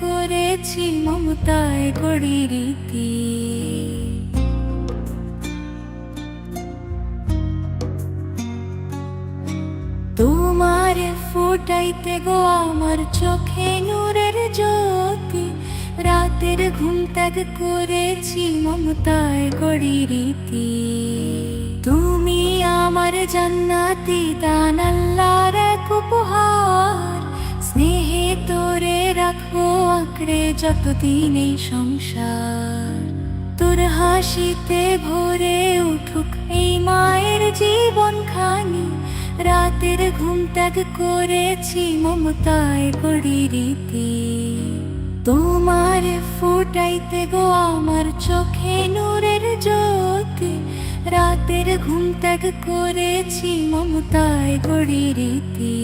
করেছি মমতায় গড়ি রীতি। তোমার ফোটাইতে গো আমার চোখে নূরের জ্যোতি, রাতের ঘুম ত্যাগ করেছি মমতায় গড়ি রীতি। তুমি আমার জান্নাতি দান, আল্লাহর এক উপহার, স্নেহে তোরে রাখবো আঁকড়ে যতদিন এই সংসার। তোর হাসিতে ভরে উঠুক এই মায়ের জীবন খানি, রাতের ঘুম ত্যাগ করেছি মমতায় গড়ি রীতি। তোমার ফোটাইতে গো আমার চোখে নূরের জ্যোতি, রাতের ঘুম ত্যাগ করেছি মমতায় গড়ি রীতি।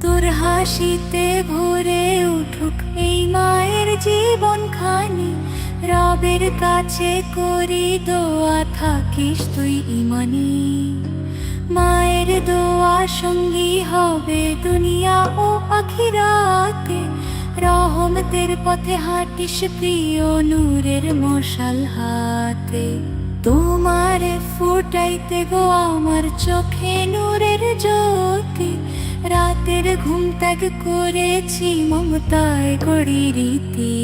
তোর হাসিতে ভরে উঠুক এই মায়ের জীবন খানি, রবের কাছে করি দোয়া থাকিস তুই ইমানি। মায়ের দোয়া সঙ্গী হবে দুনিয়া ও আখিরাতে, রহমতের পথে হাঁটিস প্রিয় নূরের মশাল হাতে। তোমার ফোটাইতে গো আমার চোখে নূরের জ্যোতি, রাতের ঘুম ত্যাগ করেছি মমতায় গড়ি রীতি।